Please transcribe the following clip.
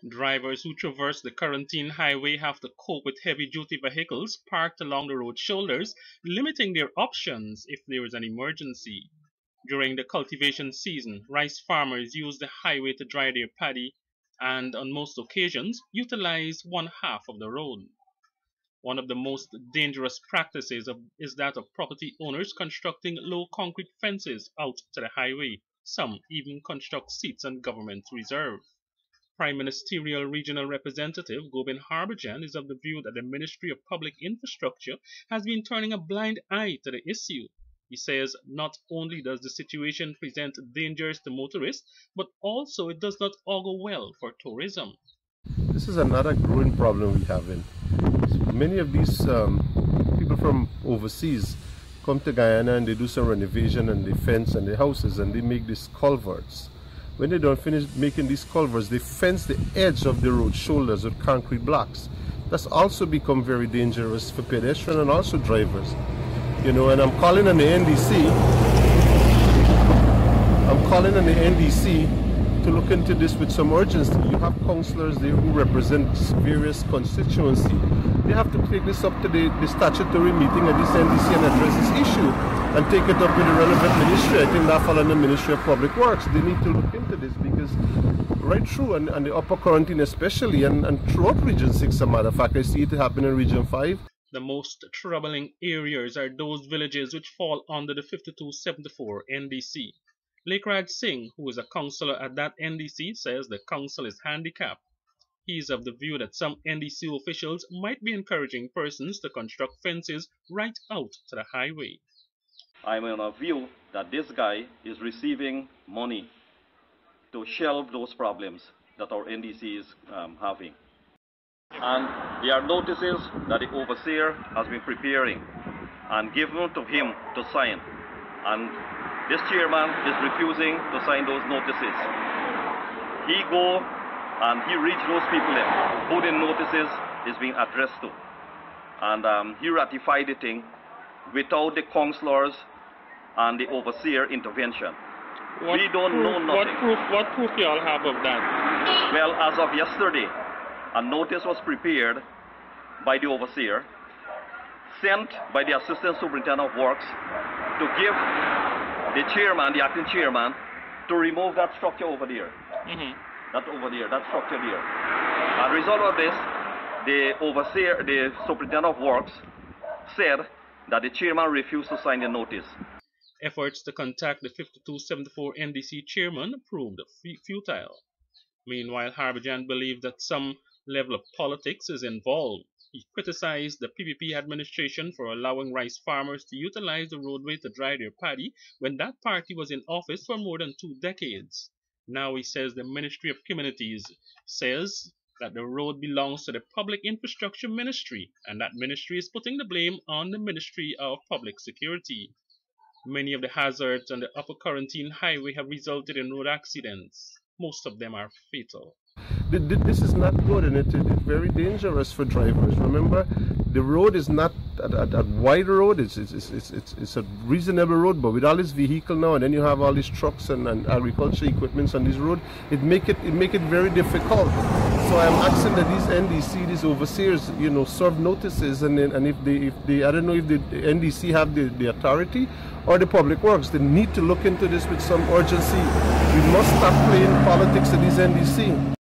Drivers who traverse the Corentyne highway have to cope with heavy-duty vehicles parked along the road shoulders, limiting their options if there is an emergency. During the cultivation season, rice farmers use the highway to dry their paddy and, on most occasions, utilize one half of the road. One of the most dangerous practices is that of property owners constructing low concrete fences out to the highway. Some even construct seats on government reserve. Prime Ministerial Regional Representative Gobind Harbajan is of the view that the Ministry of Public Infrastructure has been turning a blind eye to the issue. He says not only does the situation present dangers to motorists, but also it does not augur well for tourism. This is another growing problem we have in. Many of these people from overseas come to Guyana and they do some renovation and they fence and the houses and they make these culverts. When they don't finish making these culverts, they fence the edge of the road shoulders with concrete blocks. That's also become very dangerous for pedestrians and also drivers. You know, and I'm calling on the NDC. To look into this with some urgency. You have councillors there who represent various constituencies. They have to take this up to the statutory meeting at this NDC and address this issue and take it up with the relevant ministry. I think that falls under the Ministry of Public Works. They need to look into this because right through and the upper Corentyne especially and throughout Region 6, as a matter of fact, I see it happen in Region 5. The most troubling areas are those villages which fall under the 5274 NDC. Lakraj Singh, who is a councillor at that NDC, says the council is handicapped. He is of the view that some NDC officials might be encouraging persons to construct fences right out to the highway. I'm in a view that this guy is receiving money to shelve those problems that our NDC is having. And there are notices that the overseer has been preparing and given to him to sign. And this chairman is refusing to sign those notices. He go and he reach those people in who the notices is being addressed to. And he ratified the thing without the councillors and the overseer intervention. We don't know nothing. What proof you all have of that? Well, as of yesterday, a notice was prepared by the overseer, sent by the assistant superintendent of works to give the chairman, the acting chairman, to remove that structure over there. That structure there. As a result of this, the overseer, the superintendent of works, said that the chairman refused to sign the notice. Efforts to contact the 5274 NDC chairman proved futile. Meanwhile, Harbajan believed that some level of politics is involved. He criticized the PPP administration for allowing rice farmers to utilize the roadway to dry their paddy when that party was in office for more than 2 decades. Now he says the Ministry of Communities says that the road belongs to the Public Infrastructure Ministry and that ministry is putting the blame on the Ministry of Public Security. Many of the hazards on the upper Corentyne highway have resulted in road accidents. Most of them are fatal. This is not good and it's very dangerous for drivers. Remember, the road is not a wide road, it's a reasonable road, but with all this vehicle now and then you have all these trucks and agriculture equipments on this road, it make it very difficult. So I'm asking that these NDC, these overseers, you know, serve notices and if they I don't know if the NDC have the authority or the Public Works, they need to look into this with some urgency. We must stop playing politics at these NDC.